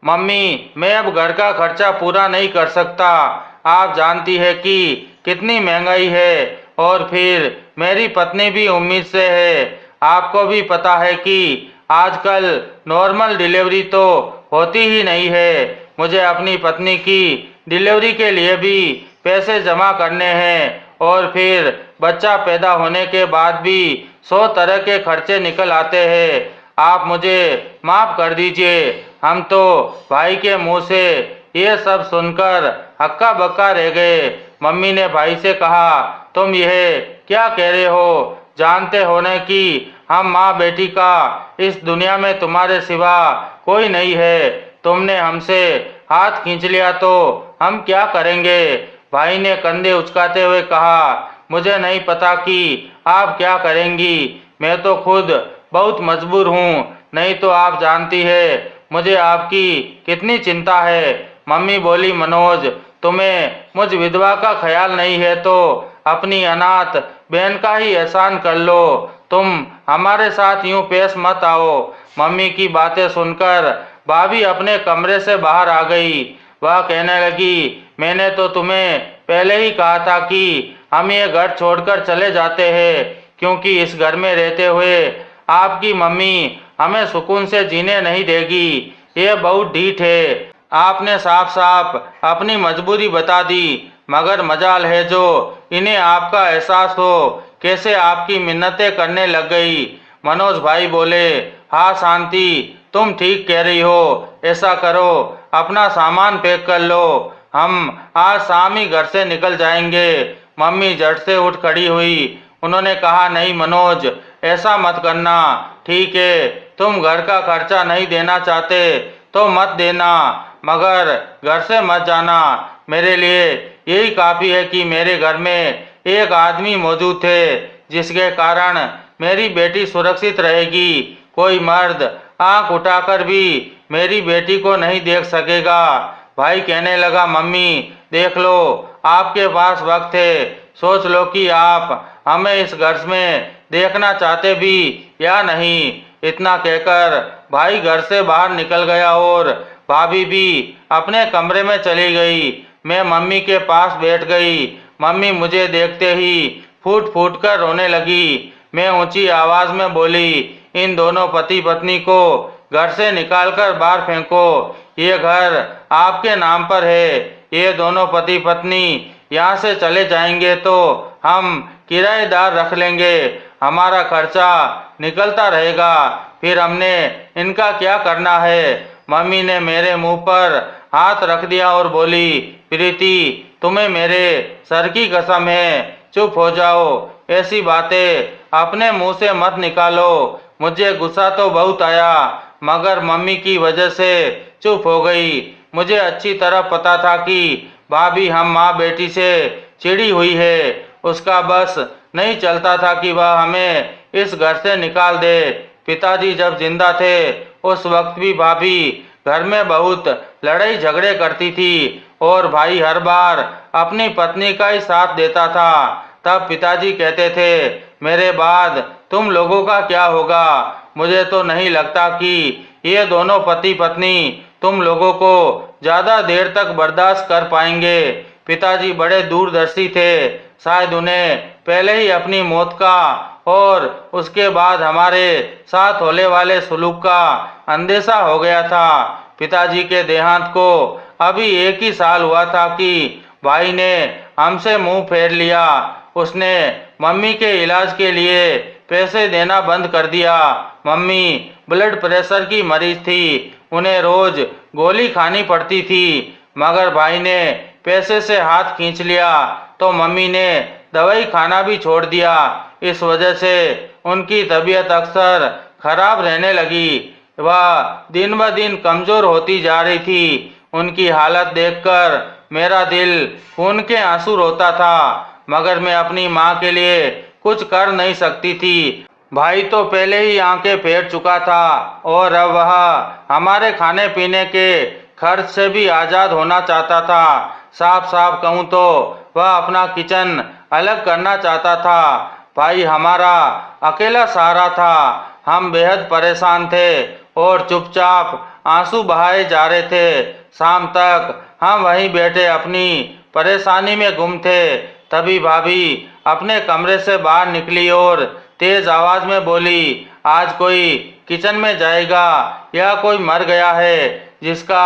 Mummy, मैं अब घर का खर्चा पूरा नहीं कर सकता। आप जानती है कि कितनी महंगाई है, और फिर मेरी पत्नी भी उम्मीद से है। आपको भी पता है कि आजकल नॉर्मल डिलीवरी तो होती ही नहीं है। मुझे अपनी पत्नी की डिलीवरी के लिए भी पैसे जमा करने हैं, और फिर बच्चा पैदा होने के बाद भी 100 तरह के खर्चे निकल आते हैं। आप मुझे माफ़ कर दीजिए। हम तो भाई के मुंह से ये सब सुनकर हक्का बक्का रह गए। मम्मी ने भाई से कहा, तुम यह क्या कह रहे हो? जानते हो न कि हम माँ बेटी का इस दुनिया में तुम्हारे सिवा कोई नहीं है। तुमने हमसे हाथ खींच लिया तो हम क्या करेंगे? भाई ने कंधे उचकाते हुए कहा, मुझे नहीं पता कि आप क्या करेंगी। मैं तो खुद बहुत मजबूर हूँ। नहीं तो आप जानती है मुझे आपकी कितनी चिंता है। मम्मी बोली, मनोज, तुम्हें मुझ विधवा का ख्याल नहीं है तो अपनी अनाथ बहन का ही एहसान कर लो। तुम हमारे साथ यूं पेश मत आओ। मम्मी की बातें सुनकर भाभी अपने कमरे से बाहर आ गई। वह कहने लगी, मैंने तो तुम्हें पहले ही कहा था कि हम ये घर छोड़कर चले जाते हैं, क्योंकि इस घर में रहते हुए आपकी मम्मी हमें सुकून से जीने नहीं देगी। ये बहुत ढीठ है। आपने साफ साफ अपनी मजबूरी बता दी, मगर मजाल है जो इन्हें आपका एहसास हो। कैसे आपकी मिन्नतें करने लग गई। मनोज भाई बोले, हाँ शांति, तुम ठीक कह रही हो। ऐसा करो, अपना सामान पैक कर लो, हम आज शाम ही घर से निकल जाएंगे। मम्मी झट से उठ खड़ी हुई। उन्होंने कहा, नहीं मनोज, ऐसा मत करना। ठीक है, तुम घर का खर्चा नहीं देना चाहते तो मत देना, मगर घर से मत जाना। मेरे लिए यही काफ़ी है कि मेरे घर में एक आदमी मौजूद थे, जिसके कारण मेरी बेटी सुरक्षित रहेगी। कोई मर्द आंख उठाकर भी मेरी बेटी को नहीं देख सकेगा। भाई कहने लगा, मम्मी देख लो, आपके पास वक्त है। सोच लो कि आप हमें इस घर में देखना चाहते भी या नहीं। इतना कहकर भाई घर से बाहर निकल गया और भाभी भी अपने कमरे में चली गई। मैं मम्मी के पास बैठ गई। मम्मी मुझे देखते ही फूट फूट कर रोने लगी। मैं ऊंची आवाज में बोली, इन दोनों पति पत्नी को घर से निकालकर बाहर फेंको। ये घर आपके नाम पर है। ये दोनों पति पत्नी यहाँ से चले जाएंगे तो हम किराएदार रख लेंगे। हमारा खर्चा निकलता रहेगा। फिर हमने इनका क्या करना है? मम्मी ने मेरे मुंह पर हाथ रख दिया और बोली, प्रीति, तुम्हें मेरे सर की कसम है, चुप हो जाओ। ऐसी बातें अपने मुंह से मत निकालो। मुझे गुस्सा तो बहुत आया, मगर मम्मी की वजह से चुप हो गई। मुझे अच्छी तरह पता था कि भाभी हम माँ बेटी से चिढ़ी हुई है। उसका बस नहीं चलता था कि वह हमें इस घर से निकाल दे। पिताजी जब जिंदा थे उस वक्त भी भाभी घर में बहुत लड़ाई झगड़े करती थी, और भाई हर बार अपनी पत्नी का ही साथ देता था। तब पिताजी कहते थे, मेरे बाद तुम लोगों का क्या होगा? मुझे तो नहीं लगता कि ये दोनों पति पत्नी तुम लोगों को ज्यादा देर तक बर्दाश्त कर पाएंगे। पिताजी बड़े दूरदर्शी थे। शायद उन्हें पहले ही अपनी मौत का और उसके बाद हमारे साथ होने वाले सुलूक का अंदेशा हो गया था। पिताजी के देहांत को अभी 1 ही साल हुआ था कि भाई ने हमसे मुंह फेर लिया। उसने मम्मी के इलाज के लिए पैसे देना बंद कर दिया। मम्मी ब्लड प्रेशर की मरीज थी, उन्हें रोज गोली खानी पड़ती थी, मगर भाई ने पैसे से हाथ खींच लिया तो मम्मी ने दवाई खाना भी छोड़ दिया। इस वजह से उनकी तबीयत अक्सर खराब रहने लगी। वह दिन ब दिन कमजोर होती जा रही थी। उनकी हालत देखकर मेरा दिल खून के आंसू रोता था, मगर मैं अपनी माँ के लिए कुछ कर नहीं सकती थी। भाई तो पहले ही आंखें फेर चुका था, और अब वह हमारे खाने पीने के खर्च से भी आज़ाद होना चाहता था। साफ साफ कहूँ तो वह अपना किचन अलग करना चाहता था। भाई हमारा अकेला सहारा था। हम बेहद परेशान थे और चुपचाप आंसू बहाए जा रहे थे। शाम तक हम वहीं बैठे अपनी परेशानी में गुम थे। तभी भाभी अपने कमरे से बाहर निकली और तेज आवाज में बोली, आज कोई किचन में जाएगा या कोई मर गया है जिसका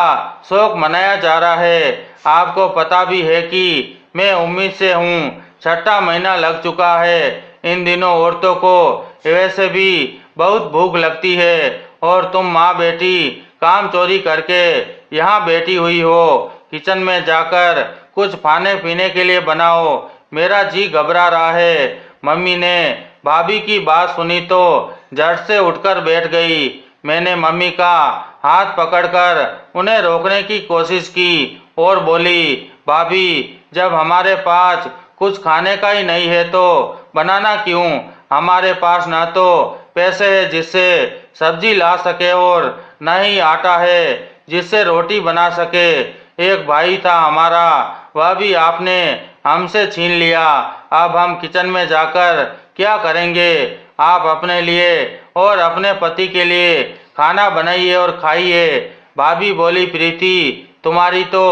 शोक मनाया जा रहा है। आपको पता भी है कि मैं उम्मीद से हूँ, छठा महीना लग चुका है। इन दिनों औरतों को वैसे भी बहुत भूख लगती है और तुम माँ बेटी काम चोरी करके यहाँ बैठी हुई हो। किचन में जाकर कुछ खाने पीने के लिए बनाओ, मेरा जी घबरा रहा है। मम्मी ने भाभी की बात सुनी तो झट से उठकर बैठ गई। मैंने मम्मी का हाथ पकड़कर उन्हें रोकने की कोशिश की और बोली, भाभी जब हमारे पास कुछ खाने का ही नहीं है तो बनाना क्यों? हमारे पास न तो पैसे है जिससे सब्जी ला सके और न ही आटा है जिससे रोटी बना सके। एक भाई था हमारा, वह भी आपने हमसे छीन लिया। अब हम किचन में जाकर क्या करेंगे? आप अपने लिए और अपने पति के लिए खाना बनाइए और खाइए। भाभी बोली, प्रीति तुम्हारी तो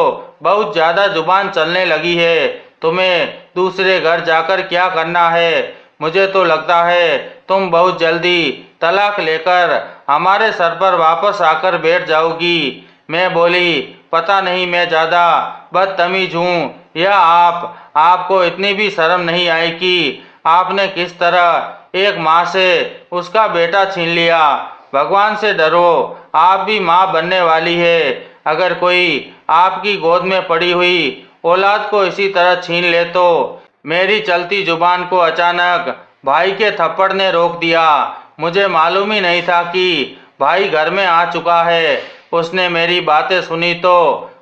बहुत ज़्यादा जुबान चलने लगी है। तुम्हें दूसरे घर जाकर क्या करना है? मुझे तो लगता है तुम बहुत जल्दी तलाक लेकर हमारे सर पर वापस आकर बैठ जाओगी। मैं बोली, पता नहीं मैं ज़्यादा बदतमीज हूँ या आपको इतनी भी शर्म नहीं आई कि आपने किस तरह एक माँ से उसका बेटा छीन लिया। भगवान से डरो, आप भी माँ बनने वाली है। अगर कोई आपकी गोद में पड़ी हुई औलाद को इसी तरह छीन ले तो। मेरी चलती जुबान को अचानक भाई के थप्पड़ ने रोक दिया। मुझे मालूम ही नहीं था कि भाई घर में आ चुका है। उसने मेरी बातें सुनी तो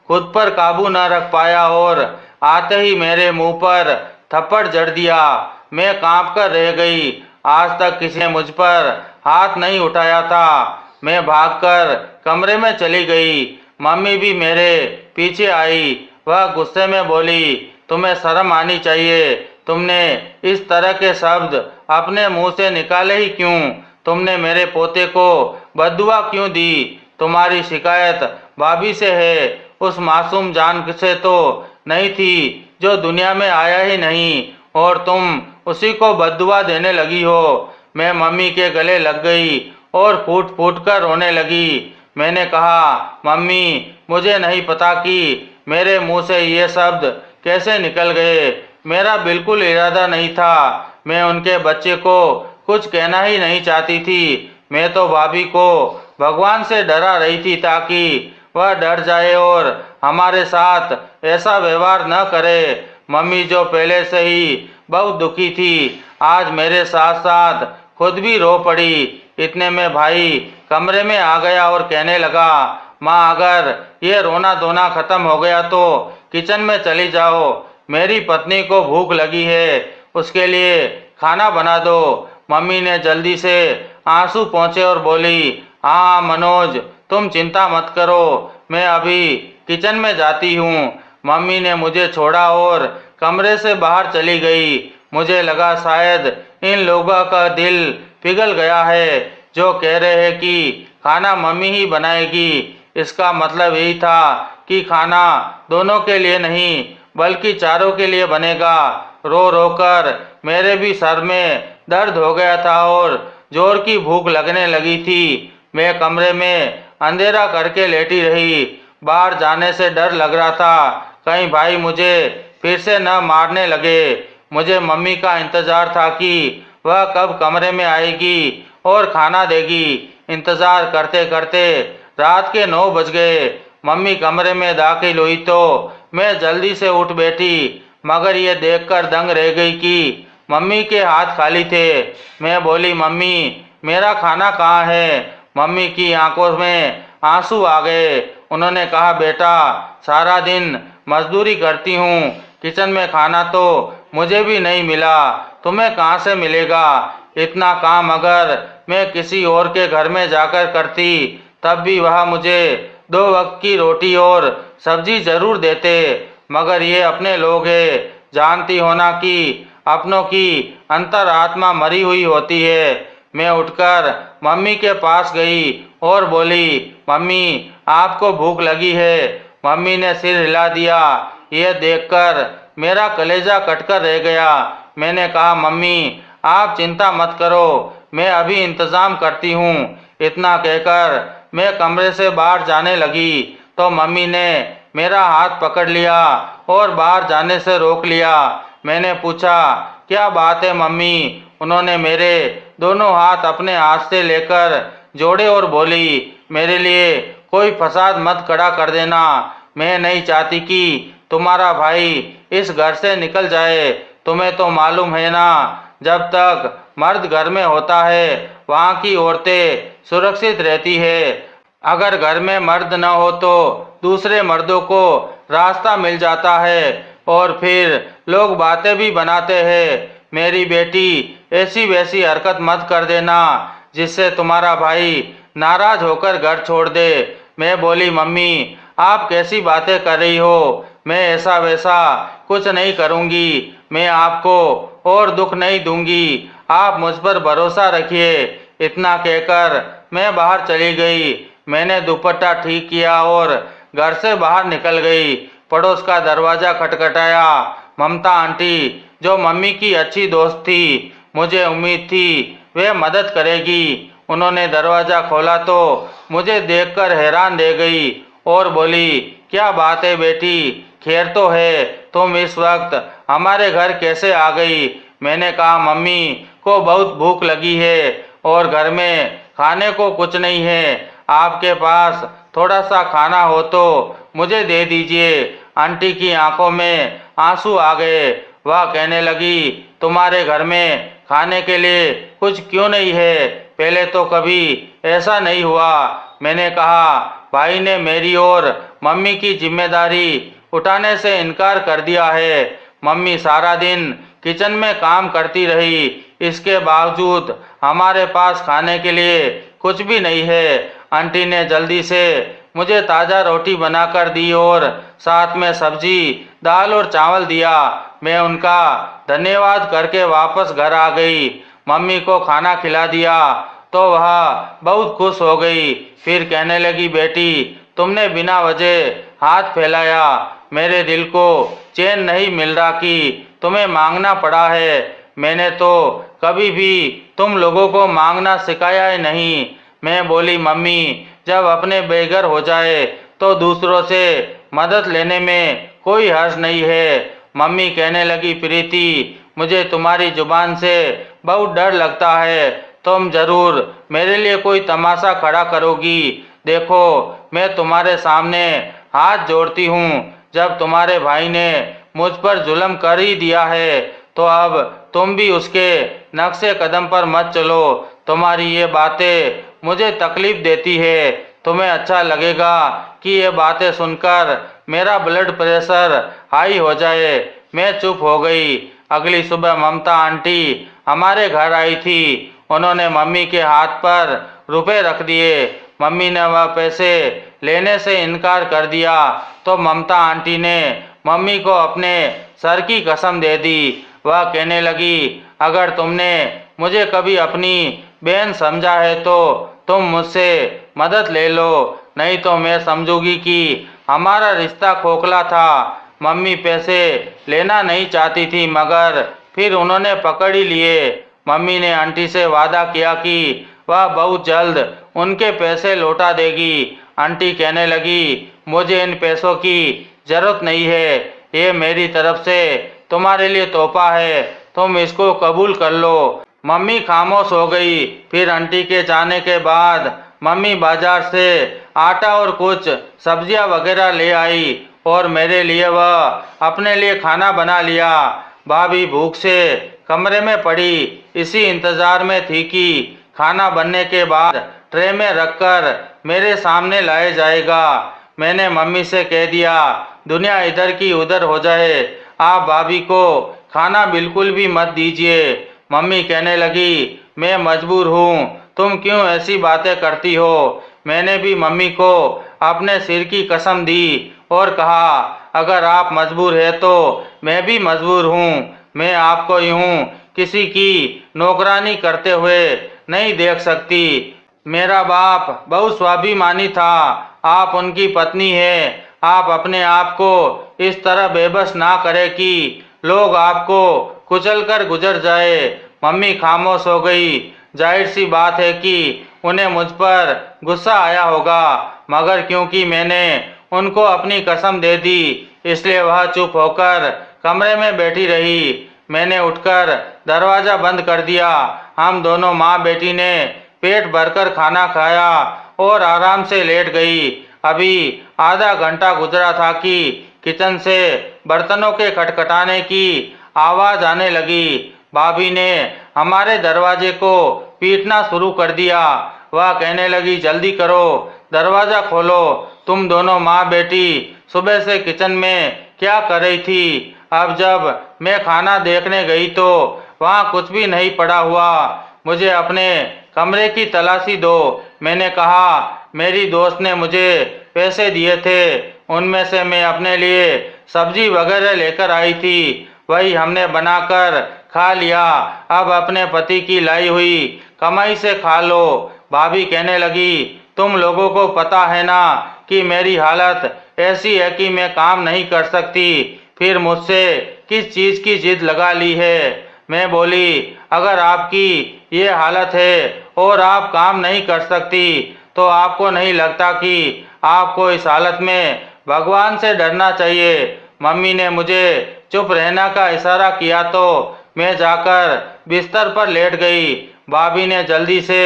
खुद पर काबू न रख पाया और आते ही मेरे मुंह पर थप्पड़ जड़ दिया। मैं कांप कर रह गई। आज तक किसी ने मुझ पर हाथ नहीं उठाया था। मैं भागकर कमरे में चली गई। मम्मी भी मेरे पीछे आई। वह गुस्से में बोली, तुम्हें शर्म आनी चाहिए। तुमने इस तरह के शब्द अपने मुंह से निकाले ही क्यों? तुमने मेरे पोते को बद्दुआ क्यों दी? तुम्हारी शिकायत भाभी से है, उस मासूम जान से तो नहीं थी जो दुनिया में आया ही नहीं, और तुम उसी को बद्दुआ देने लगी हो। मैं मम्मी के गले लग गई और फूट फूट कर रोने लगी। मैंने कहा, मम्मी मुझे नहीं पता कि मेरे मुंह से ये शब्द कैसे निकल गए। मेरा बिल्कुल इरादा नहीं था। मैं उनके बच्चे को कुछ कहना ही नहीं चाहती थी। मैं तो भाभी को भगवान से डरा रही थी ताकि वह डर जाए और हमारे साथ ऐसा व्यवहार न करे। मम्मी जो पहले से ही बहुत दुखी थी, आज मेरे साथ साथ खुद भी रो पड़ी। इतने में भाई कमरे में आ गया और कहने लगा, माँ अगर ये रोना धोना खत्म हो गया तो किचन में चली जाओ। मेरी पत्नी को भूख लगी है, उसके लिए खाना बना दो। मम्मी ने जल्दी से आंसू पोंछे और बोली, हाँ मनोज तुम चिंता मत करो, मैं अभी किचन में जाती हूँ। मम्मी ने मुझे छोड़ा और कमरे से बाहर चली गई। मुझे लगा शायद इन लोगों का दिल पिघल गया है जो कह रहे हैं कि खाना मम्मी ही बनाएगी। इसका मतलब यही था कि खाना दोनों के लिए नहीं बल्कि चारों के लिए बनेगा। रो रो कर मेरे भी सर में दर्द हो गया था और जोर की भूख लगने लगी थी। मैं कमरे में अंधेरा करके लेटी रही। बाहर जाने से डर लग रहा था, कहीं भाई मुझे फिर से न मारने लगे। मुझे मम्मी का इंतज़ार था कि वह कब कमरे में आएगी और खाना देगी। इंतज़ार करते करते रात के 9 बज गए। मम्मी कमरे में दाखिल हुई तो मैं जल्दी से उठ बैठी, मगर ये देखकर दंग रह गई कि मम्मी के हाथ खाली थे। मैं बोली, मम्मी मेरा खाना कहाँ है? मम्मी की आंखों में आंसू आ गए। उन्होंने कहा, बेटा सारा दिन मजदूरी करती हूँ, किचन में खाना तो मुझे भी नहीं मिला, तुम्हें कहाँ से मिलेगा? इतना काम अगर मैं किसी और के घर में जाकर करती तब भी वह मुझे 2 वक्त की रोटी और सब्जी जरूर देते, मगर ये अपने लोग हैं। जानती हो ना कि अपनों की अंतरात्मा मरी हुई होती है। मैं उठकर मम्मी के पास गई और बोली, मम्मी आपको भूख लगी है? मम्मी ने सिर हिला दिया। यह देखकर मेरा कलेजा कटकर रह गया। मैंने कहा, मम्मी आप चिंता मत करो, मैं अभी इंतज़ाम करती हूँ। इतना कहकर मैं कमरे से बाहर जाने लगी तो मम्मी ने मेरा हाथ पकड़ लिया और बाहर जाने से रोक लिया। मैंने पूछा, क्या बात है मम्मी? उन्होंने मेरे दोनों हाथ अपने हाथ से लेकर जोड़े और बोली, मेरे लिए कोई फसाद मत खड़ा कर देना। मैं नहीं चाहती कि तुम्हारा भाई इस घर से निकल जाए। तुम्हें तो मालूम है ना, जब तक मर्द घर में होता है वहाँ की औरतें सुरक्षित रहती है। अगर घर में मर्द न हो तो दूसरे मर्दों को रास्ता मिल जाता है और फिर लोग बातें भी बनाते हैं। मेरी बेटी ऐसी वैसी हरकत मत कर देना जिससे तुम्हारा भाई नाराज होकर घर छोड़ दे। मैं बोली, मम्मी आप कैसी बातें कर रही हो? मैं ऐसा वैसा कुछ नहीं करूँगी। मैं आपको और दुख नहीं दूंगी। आप मुझ पर भरोसा रखिए। इतना कहकर मैं बाहर चली गई। मैंने दुपट्टा ठीक किया और घर से बाहर निकल गई। पड़ोस का दरवाज़ा खटखटाया। ममता आंटी, जो मम्मी की अच्छी दोस्त थी, मुझे उम्मीद थी वे मदद करेगी। उन्होंने दरवाज़ा खोला तो मुझे देखकर हैरान रह गई और बोली, क्या बात है बेटी, खैर तो है? तुम इस वक्त हमारे घर कैसे आ गई? मैंने कहा, मम्मी को बहुत भूख लगी है और घर में खाने को कुछ नहीं है। आपके पास थोड़ा सा खाना हो तो मुझे दे दीजिए। आंटी की आंखों में आंसू आ गए। वह कहने लगी, तुम्हारे घर में खाने के लिए कुछ क्यों नहीं है? पहले तो कभी ऐसा नहीं हुआ। मैंने कहा, भाई ने मेरी और मम्मी की जिम्मेदारी उठाने से इनकार कर दिया है। मम्मी सारा दिन किचन में काम करती रही, इसके बावजूद हमारे पास खाने के लिए कुछ भी नहीं है। आंटी ने जल्दी से मुझे ताज़ा रोटी बनाकर दी और साथ में सब्जी, दाल और चावल दिया। मैं उनका धन्यवाद करके वापस घर आ गई। मम्मी को खाना खिला दिया तो वह बहुत खुश हो गई। फिर कहने लगी, बेटी तुमने बिना वजह हाथ फैलाया। मेरे दिल को चैन नहीं मिल रहा कि तुम्हें मांगना पड़ा है। मैंने तो कभी भी तुम लोगों को मांगना सिखाया ही नहीं। मैं बोली, मम्मी जब अपने बेघर हो जाए तो दूसरों से मदद लेने में कोई हर्ज नहीं है। मम्मी कहने लगी, प्रीति मुझे तुम्हारी जुबान से बहुत डर लगता है। तुम जरूर मेरे लिए कोई तमाशा खड़ा करोगी। देखो मैं तुम्हारे सामने हाथ जोड़ती हूँ। जब तुम्हारे भाई ने मुझ पर जुल्म कर ही दिया है तो अब तुम भी उसके नक्शे कदम पर मत चलो। तुम्हारी ये बातें मुझे तकलीफ देती है। तुम्हें अच्छा लगेगा कि ये बातें सुनकर मेरा ब्लड प्रेशर हाई हो जाए। मैं चुप हो गई। अगली सुबह ममता आंटी हमारे घर आई थी। उन्होंने मम्मी के हाथ पर रुपए रख दिए। मम्मी ने वह पैसे लेने से इनकार कर दिया तो ममता आंटी ने मम्मी को अपने सर की कसम दे दी। वह कहने लगी, अगर तुमने मुझे कभी अपनी बहन समझा है तो तुम मुझसे मदद ले लो, नहीं तो मैं समझूंगी कि हमारा रिश्ता खोखला था। मम्मी पैसे लेना नहीं चाहती थी मगर फिर उन्होंने पकड़ ही लिए। मम्मी ने आंटी से वादा किया कि वह बहुत जल्द उनके पैसे लौटा देगी। आंटी कहने लगी, मुझे इन पैसों की जरूरत नहीं है, ये मेरी तरफ से तुम्हारे लिए तोहफा है, तुम इसको कबूल कर लो। मम्मी खामोश हो गई। फिर आंटी के जाने के बाद मम्मी बाजार से आटा और कुछ सब्जियां वगैरह ले आई और मेरे लिए वह अपने लिए खाना बना लिया। भाभी भूख से कमरे में पड़ी इसी इंतजार में थी कि खाना बनने के बाद ट्रे में रखकर मेरे सामने लाया जाएगा। मैंने मम्मी से कह दिया, दुनिया इधर की उधर हो जाए, आप भाभी को खाना बिल्कुल भी मत दीजिए। मम्मी कहने लगी, मैं मजबूर हूँ, तुम क्यों ऐसी बातें करती हो? मैंने भी मम्मी को अपने सिर की कसम दी और कहा, अगर आप मजबूर है तो मैं भी मजबूर हूँ। मैं आपको यूँ किसी की नौकरानी करते हुए नहीं देख सकती। मेरा बाप बहुत स्वाभिमानी था, आप उनकी पत्नी है। आप अपने आप को इस तरह बेबस ना करें कि लोग आपको कुचल कर गुजर जाए। मम्मी खामोश हो गई। जाहिर सी बात है कि उन्हें मुझ पर गुस्सा आया होगा, मगर क्योंकि मैंने उनको अपनी कसम दे दी इसलिए वह चुप होकर कमरे में बैठी रही। मैंने उठकर दरवाज़ा बंद कर दिया। हम दोनों माँ बेटी ने पेट भरकर खाना खाया और आराम से लेट गई। अभी आधा घंटा गुजरा था कि किचन से बर्तनों के खटखटाने की आवाज़ आने लगी। भाभी ने हमारे दरवाजे को पीटना शुरू कर दिया। वह कहने लगी, जल्दी करो, दरवाज़ा खोलो। तुम दोनों माँ बेटी सुबह से किचन में क्या कर रही थी? अब जब मैं खाना देखने गई तो वहाँ कुछ भी नहीं पड़ा हुआ। मुझे अपने कमरे की तलाशी दो। मैंने कहा, मेरी दोस्त ने मुझे पैसे दिए थे, उनमें से मैं अपने लिए सब्जी वगैरह लेकर आई थी, वही हमने बनाकर खा लिया। अब अपने पति की लाई हुई कमाई से खा लो। भाभी कहने लगी, तुम लोगों को पता है ना कि मेरी हालत ऐसी है कि मैं काम नहीं कर सकती, फिर मुझसे किस चीज़ की जिद लगा ली है। मैं बोली, अगर आपकी ये हालत है और आप काम नहीं कर सकती तो आपको नहीं लगता कि आपको इस हालत में भगवान से डरना चाहिए। मम्मी ने मुझे चुप रहने का इशारा किया तो मैं जाकर बिस्तर पर लेट गई। भाभी ने जल्दी से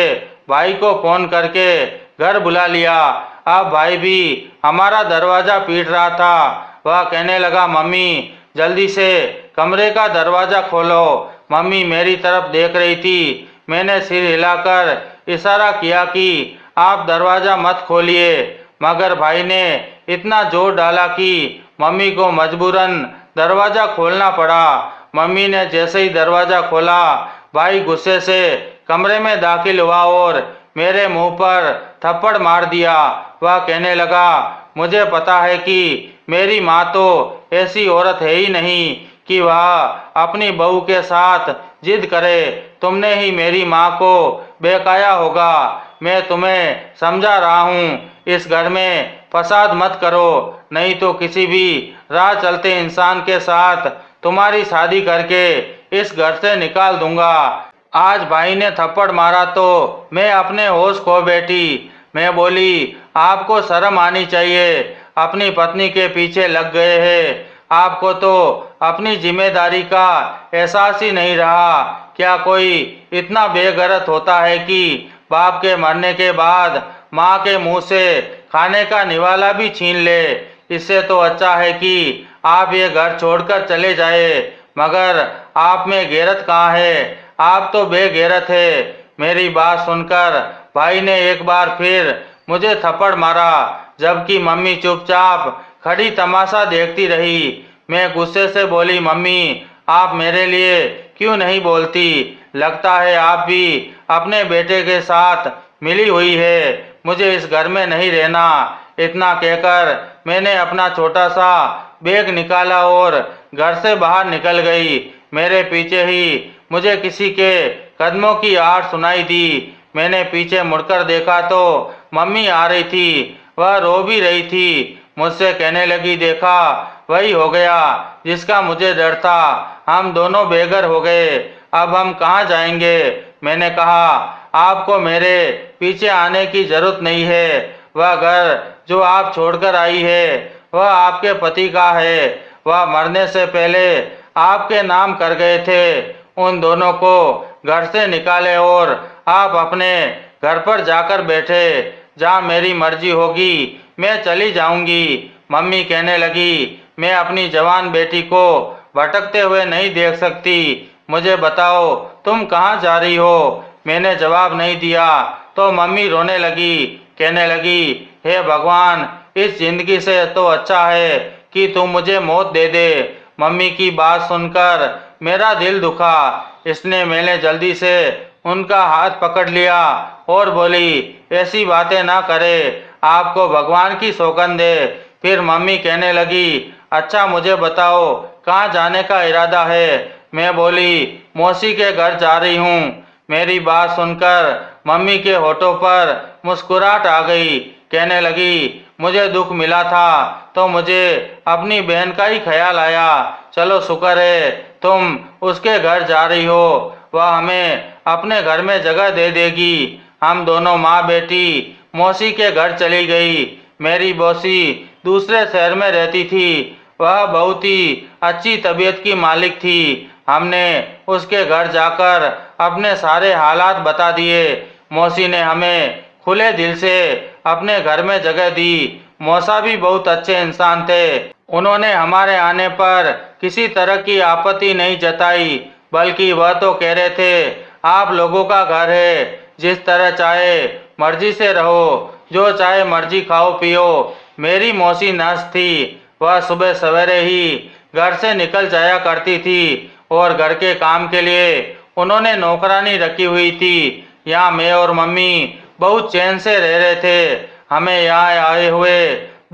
भाई को फ़ोन करके घर बुला लिया। अब भाई भी हमारा दरवाज़ा पीट रहा था। वह कहने लगा, मम्मी जल्दी से कमरे का दरवाज़ा खोलो। मम्मी मेरी तरफ देख रही थी। मैंने सिर हिलाकर इशारा किया कि आप दरवाज़ा मत खोलिए, मगर भाई ने इतना जोर डाला कि मम्मी को मजबूरन दरवाज़ा खोलना पड़ा। मम्मी ने जैसे ही दरवाज़ा खोला, भाई गुस्से से कमरे में दाखिल हुआ और मेरे मुंह पर थप्पड़ मार दिया। वह कहने लगा, मुझे पता है कि मेरी माँ तो ऐसी औरत है ही नहीं कि वह अपनी बहू के साथ जिद करे। तुमने ही मेरी माँ को बहकाया होगा। मैं तुम्हें समझा रहा हूँ, इस घर में फसाद मत करो, नहीं तो किसी भी राह चलते इंसान के साथ तुम्हारी शादी करके इस घर से निकाल दूंगा। आज भाई ने थप्पड़ मारा तो मैं अपने होश खो बैठी। मैं बोली, आपको शर्म आनी चाहिए, अपनी पत्नी के पीछे लग गए हैं। आपको तो अपनी जिम्मेदारी का एहसास ही नहीं रहा। क्या कोई इतना बेगैरत होता है कि बाप के मरने के बाद माँ के मुंह से खाने का निवाला भी छीन ले? इससे तो अच्छा है कि आप ये घर छोड़कर चले जाए, मगर आप में गैरत कहाँ है? आप तो बेगैरत है। मेरी बात सुनकर भाई ने एक बार फिर मुझे थप्पड़ मारा, जबकि मम्मी चुपचाप खड़ी तमाशा देखती रही। मैं गुस्से से बोली, मम्मी आप मेरे लिए क्यों नहीं बोलती? लगता है आप भी अपने बेटे के साथ मिली हुई है। मुझे इस घर में नहीं रहना। इतना कहकर मैंने अपना छोटा सा बैग निकाला और घर से बाहर निकल गई। मेरे पीछे ही मुझे किसी के कदमों की आहट सुनाई दी। मैंने पीछे मुड़कर देखा तो मम्मी आ रही थी। वह रो भी रही थी। मुझसे कहने लगी, देखा वही हो गया जिसका मुझे डर था। हम दोनों बेघर हो गए, अब हम कहाँ जाएंगे? मैंने कहा, आपको मेरे पीछे आने की जरूरत नहीं है। वह घर जो आप छोड़कर आई है वह आपके पति का है। वह मरने से पहले आपके नाम कर गए थे। उन दोनों को घर से निकाले और आप अपने घर पर जाकर बैठे। जहाँ मेरी मर्जी होगी मैं चली जाऊंगी। मम्मी कहने लगी, मैं अपनी जवान बेटी को भटकते हुए नहीं देख सकती। मुझे बताओ तुम कहाँ जा रही हो? मैंने जवाब नहीं दिया तो मम्मी रोने लगी। कहने लगी, हे भगवान, इस जिंदगी से तो अच्छा है कि तुम मुझे मौत दे दे। मम्मी की बात सुनकर मेरा दिल दुखा, इसने मैंने जल्दी से उनका हाथ पकड़ लिया और बोली, ऐसी बातें ना करे, आपको भगवान की सौगंध है। फिर मम्मी कहने लगी, अच्छा मुझे बताओ कहाँ जाने का इरादा है? मैं बोली, मौसी के घर जा रही हूँ। मेरी बात सुनकर मम्मी के होठों पर मुस्कुराहट आ गई। कहने लगी, मुझे दुख मिला था तो मुझे अपनी बहन का ही ख्याल आया। चलो शुक्र है तुम उसके घर जा रही हो, वह हमें अपने घर में जगह दे देगी। हम दोनों माँ बेटी मौसी के घर चली गई। मेरी मौसी दूसरे शहर में रहती थी। वह बहुत ही अच्छी तबीयत की मालिक थी। हमने उसके घर जाकर अपने सारे हालात बता दिए। मौसी ने हमें खुले दिल से अपने घर में जगह दी। मौसा भी बहुत अच्छे इंसान थे। उन्होंने हमारे आने पर किसी तरह की आपत्ति नहीं जताई, बल्कि वह तो कह रहे थे, आप लोगों का घर है, जिस तरह चाहे मर्जी से रहो, जो चाहे मर्जी खाओ पियो। मेरी मौसी नर्स थी। वह सुबह सवेरे ही घर से निकल जाया करती थी और घर के काम के लिए उन्होंने नौकरानी रखी हुई थी। यहाँ मैं और मम्मी बहुत चैन से रह रहे थे। हमें यहाँ आए हुए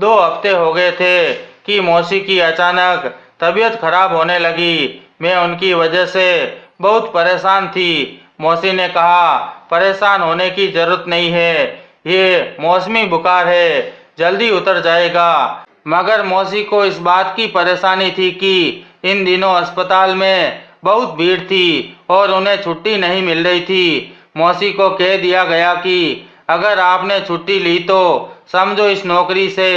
2 हफ्ते हो गए थे कि मौसी की अचानक तबीयत खराब होने लगी। मैं उनकी वजह से बहुत परेशान थी। मौसी ने कहा, परेशान होने की जरूरत नहीं है, ये मौसमी बुखार है, जल्दी उतर जाएगा। मगर मौसी को इस बात की परेशानी थी कि इन दिनों अस्पताल में बहुत भीड़ थी और उन्हें छुट्टी नहीं मिल रही थी। मौसी को कह दिया गया कि अगर आपने छुट्टी ली तो समझो इस नौकरी से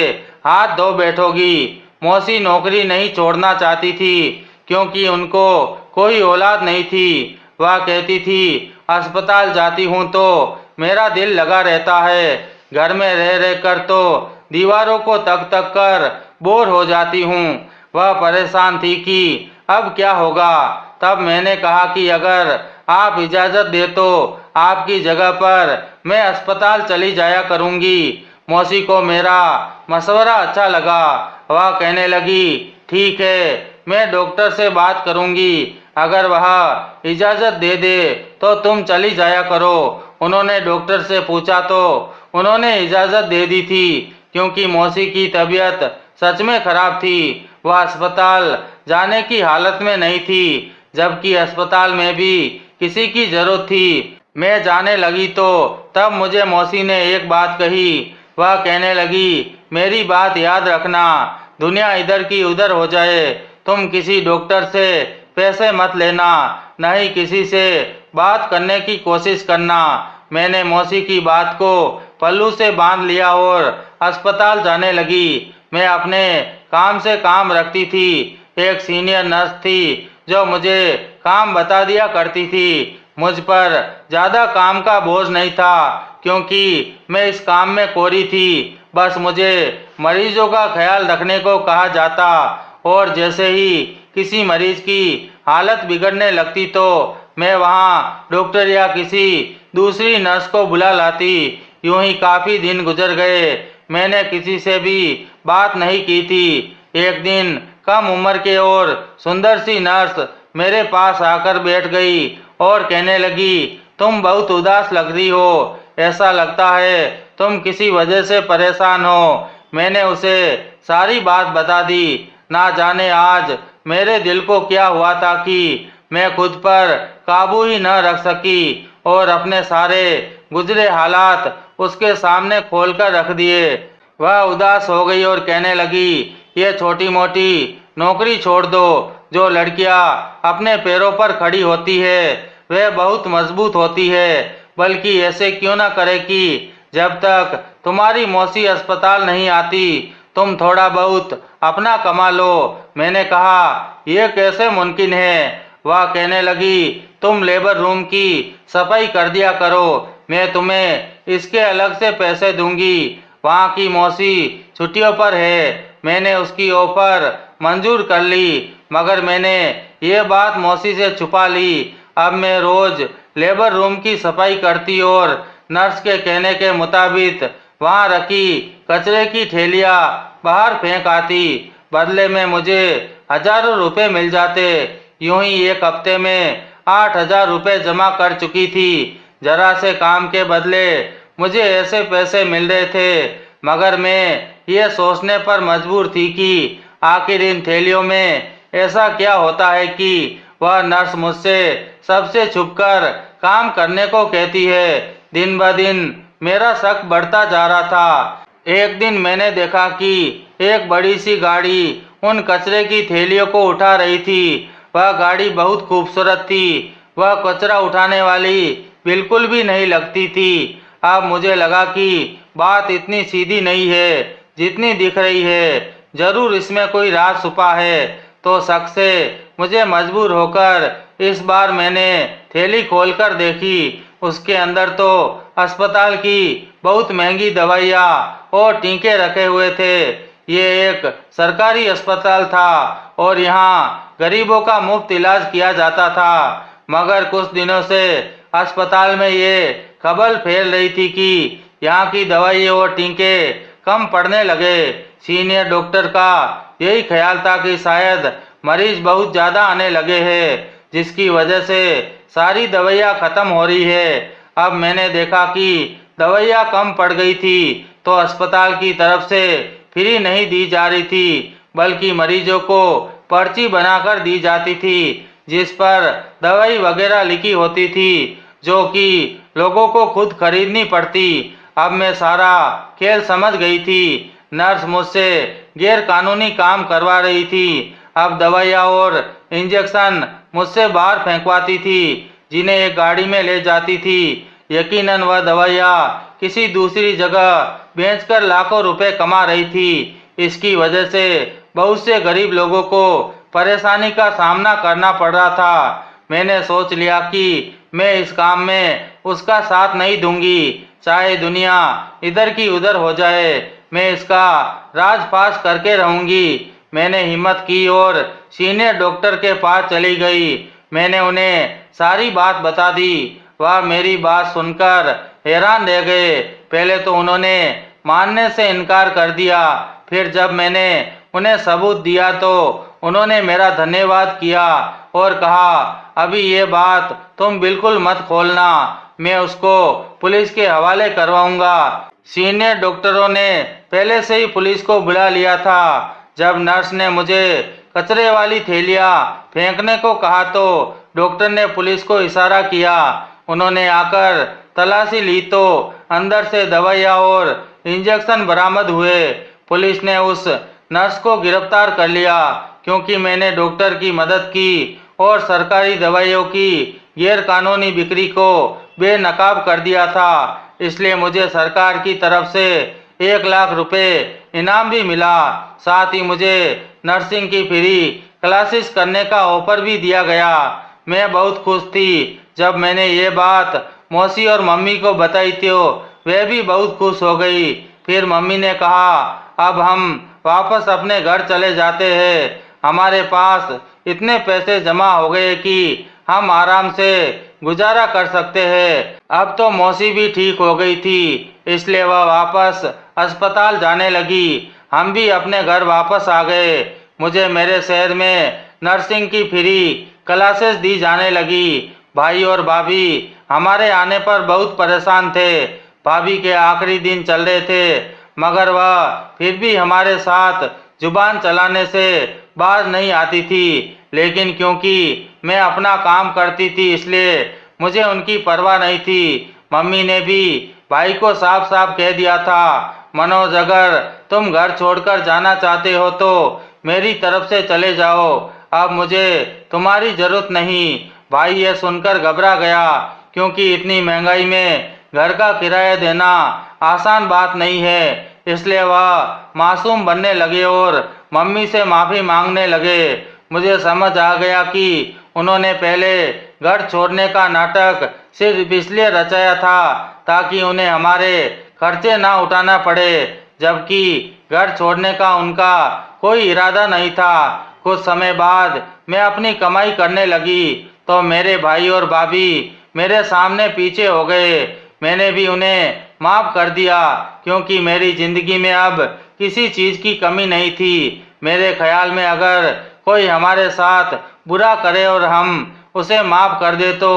हाथ धो बैठोगी। मौसी नौकरी नहीं छोड़ना चाहती थी क्योंकि उनको कोई औलाद नहीं थी। वह कहती थी, अस्पताल जाती हूँ तो मेरा दिल लगा रहता है, घर में रह रह कर तो दीवारों को तक तक कर बोर हो जाती हूँ। वह परेशान थी कि अब क्या होगा। तब मैंने कहा कि अगर आप इजाज़त दे तो आपकी जगह पर मैं अस्पताल चली जाया करूँगी। मौसी को मेरा मशवरा अच्छा लगा। वह कहने लगी, ठीक है, मैं डॉक्टर से बात करूँगी, अगर वह इजाज़त दे दे तो तुम चली जाया करो। उन्होंने डॉक्टर से पूछा तो उन्होंने इजाज़त दे दी थी क्योंकि मौसी की तबीयत सच में खराब थी। वह अस्पताल जाने की हालत में नहीं थी, जबकि अस्पताल में भी किसी की जरूरत थी। मैं जाने लगी तो तब मुझे मौसी ने एक बात कही। वह कहने लगी, मेरी बात याद रखना, दुनिया इधर की उधर हो जाए, तुम किसी डॉक्टर से पैसे मत लेना, न ही किसी से बात करने की कोशिश करना। मैंने मौसी की बात को पल्लू से बांध लिया और अस्पताल जाने लगी। मैं अपने काम से काम रखती थी। एक सीनियर नर्स थी जो मुझे काम बता दिया करती थी। मुझ पर ज़्यादा काम का बोझ नहीं था क्योंकि मैं इस काम में कोरी थी। बस मुझे मरीजों का ख्याल रखने को कहा जाता और जैसे ही किसी मरीज की हालत बिगड़ने लगती तो मैं वहाँ डॉक्टर या किसी दूसरी नर्स को बुला लाती। यूं ही काफ़ी दिन गुजर गए। मैंने किसी से भी बात नहीं की थी। एक दिन कम उम्र के और सुंदर सी नर्स मेरे पास आकर बैठ गई और कहने लगी, तुम बहुत उदास लग रही हो, ऐसा लगता है तुम किसी वजह से परेशान हो। मैंने उसे सारी बात बता दी। ना जाने आज मेरे दिल को क्या हुआ था कि मैं खुद पर काबू ही न रख सकी और अपने सारे गुजरे हालात उसके सामने खोलकर रख दिए। वह उदास हो गई और कहने लगी, ये छोटी मोटी नौकरी छोड़ दो। जो लड़कियां अपने पैरों पर खड़ी होती है वह बहुत मजबूत होती है, बल्कि ऐसे क्यों ना करे कि जब तक तुम्हारी मौसी अस्पताल नहीं आती तुम थोड़ा बहुत अपना कमा लो। मैंने कहा, यह कैसे मुमकिन है। वह कहने लगी, तुम लेबर रूम की सफाई कर दिया करो, मैं तुम्हें इसके अलग से पैसे दूंगी। वहाँ की मौसी छुट्टियों पर है। मैंने उसकी ऑफर मंजूर कर ली, मगर मैंने ये बात मौसी से छुपा ली। अब मैं रोज लेबर रूम की सफाई करती और नर्स के कहने के मुताबिक वहाँ रखी कचरे की थैलियाँ बाहर फेंक आती। बदले में मुझे हजारों रुपए मिल जाते। यूं ही एक हफ्ते में 8,000 रुपये जमा कर चुकी थी। जरा से काम के बदले मुझे ऐसे पैसे मिल रहे थे, मगर मैं ये सोचने पर मजबूर थी कि आखिर इन थैलियों में ऐसा क्या होता है कि वह नर्स मुझसे सबसे छुपकर काम करने को कहती है। दिन ब दिन मेरा शक बढ़ता जा रहा था। एक दिन मैंने देखा कि एक बड़ी सी गाड़ी उन कचरे की थैलियों को उठा रही थी। वह गाड़ी बहुत खूबसूरत थी। वह कचरा उठाने वाली बिल्कुल भी नहीं लगती थी। अब मुझे लगा कि बात इतनी सीधी नहीं है जितनी दिख रही है। जरूर इसमें कोई राज छुपा है। तो शक से मुझे मजबूर होकर इस बार मैंने थैली खोलकर देखी। उसके अंदर तो अस्पताल की बहुत महंगी दवाइयाँ और टीके रखे हुए थे। ये एक सरकारी अस्पताल था और यहाँ गरीबों का मुफ्त इलाज किया जाता था। मगर कुछ दिनों से अस्पताल में ये खबर फैल रही थी कि यहाँ की दवाई और टीके कम पड़ने लगे। सीनियर डॉक्टर का यही ख्याल था कि शायद मरीज बहुत ज़्यादा आने लगे हैं, जिसकी वजह से सारी दवाइयाँ ख़त्म हो रही है। अब मैंने देखा कि दवाइयाँ कम पड़ गई थी तो अस्पताल की तरफ से फ्री नहीं दी जा रही थी, बल्कि मरीजों को पर्ची बनाकर दी जाती थी जिस पर दवाई वगैरह लिखी होती थी, जो कि लोगों को खुद खरीदनी पड़ती। अब मैं सारा खेल समझ गई थी। नर्स मुझसे गैर कानूनी काम करवा रही थी। अब दवाइयाँ और इंजेक्शन मुझसे बाहर फेंकवाती थी, जिन्हें एक गाड़ी में ले जाती थी। यकीनन वह दवाइयाँ किसी दूसरी जगह बेचकर लाखों रुपए कमा रही थी। इसकी वजह से बहुत से गरीब लोगों को परेशानी का सामना करना पड़ रहा था। मैंने सोच लिया कि मैं इस काम में उसका साथ नहीं दूंगी, चाहे दुनिया इधर की उधर हो जाए। मैं इसका राजपास करके रहूंगी। मैंने हिम्मत की और सीनियर डॉक्टर के पास चली गई। मैंने उन्हें सारी बात बता दी। वह मेरी बात सुनकर हैरान रह गए। पहले तो उन्होंने मानने से इनकार कर दिया, फिर जब मैंने उन्हें सबूत दिया तो उन्होंने मेरा धन्यवाद किया और कहा, अभी ये बात तुम बिल्कुल मत खोलना, मैं उसको पुलिस के हवाले करवाऊंगा। सीनियर डॉक्टरों ने पहले से ही पुलिस को बुला लिया था। जब नर्स ने मुझे कचरे वाली थैलियाँ फेंकने को कहा तो डॉक्टर ने पुलिस को इशारा किया। उन्होंने आकर तलाशी ली तो अंदर से दवाइयाँ और इंजेक्शन बरामद हुए। पुलिस ने उस नर्स को गिरफ्तार कर लिया क्योंकि मैंने डॉक्टर की मदद की और सरकारी दवाइयों की गैरकानूनी बिक्री को बेनकाब कर दिया था। इसलिए मुझे सरकार की तरफ से 1 लाख रुपए इनाम भी मिला। साथ ही मुझे नर्सिंग की फ्री क्लासेस करने का ऑफर भी दिया गया। मैं बहुत खुश थी। जब मैंने ये बात मौसी और मम्मी को बताई तो वे भी बहुत खुश हो गई। फिर मम्मी ने कहा, अब हम वापस अपने घर चले जाते हैं। हमारे पास इतने पैसे जमा हो गए कि हम आराम से गुजारा कर सकते हैं। अब तो मौसी भी ठीक हो गई थी, इसलिए वह वापस अस्पताल जाने लगी। हम भी अपने घर वापस आ गए। मुझे मेरे शहर में नर्सिंग की फ्री क्लासेस दी जाने लगी। भाई और भाभी हमारे आने पर बहुत परेशान थे। भाभी के आखिरी दिन चल रहे थे, मगर वह फिर भी हमारे साथ जुबान चलाने से बाज नहीं आती थी। लेकिन क्योंकि मैं अपना काम करती थी इसलिए मुझे उनकी परवाह नहीं थी। मम्मी ने भी भाई को साफ साफ कह दिया था, मनोज, अगर तुम घर छोड़कर जाना चाहते हो तो मेरी तरफ से चले जाओ, अब मुझे तुम्हारी जरूरत नहीं। भाई ये सुनकर घबरा गया क्योंकि इतनी महंगाई में घर का किराया देना आसान बात नहीं है। इसलिए वह मासूम बनने लगे और मम्मी से माफ़ी मांगने लगे। मुझे समझ आ गया कि उन्होंने पहले घर छोड़ने का नाटक सिर्फ इसलिए रचाया था ताकि उन्हें हमारे खर्चे ना उठाना पड़े, जबकि घर छोड़ने का उनका कोई इरादा नहीं था। कुछ समय बाद मैं अपनी कमाई करने लगी तो मेरे भाई और भाभी मेरे सामने पीछे हो गए। मैंने भी उन्हें माफ़ कर दिया क्योंकि मेरी ज़िंदगी में अब किसी चीज़ की कमी नहीं थी। मेरे ख्याल में अगर कोई हमारे साथ बुरा करे और हम उसे माफ़ कर दे तो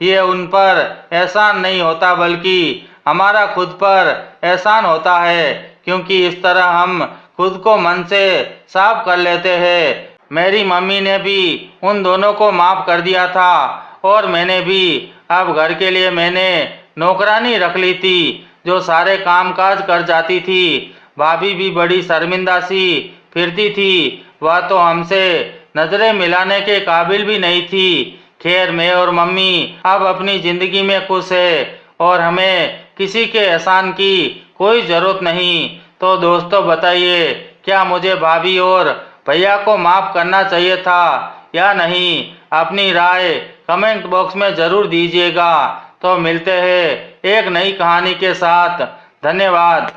ये उन पर एहसान नहीं होता बल्कि हमारा खुद पर एहसान होता है, क्योंकि इस तरह हम खुद को मन से साफ कर लेते हैं। मेरी मम्मी ने भी उन दोनों को माफ़ कर दिया था और मैंने भी अब घर के लिए मैंने नौकरानी रख ली थी जो सारे काम काज कर जाती थी। भाभी भी बड़ी शर्मिंदा सी फिरती थी, वह तो हमसे नजरें मिलाने के काबिल भी नहीं थी। खैर मैं और मम्मी अब अपनी जिंदगी में खुश है और हमें किसी के एहसान की कोई ज़रूरत नहीं। तो दोस्तों बताइए, क्या मुझे भाभी और भैया को माफ़ करना चाहिए था या नहीं? अपनी राय कमेंट बॉक्स में ज़रूर दीजिएगा। तो मिलते हैं एक नई कहानी के साथ। धन्यवाद।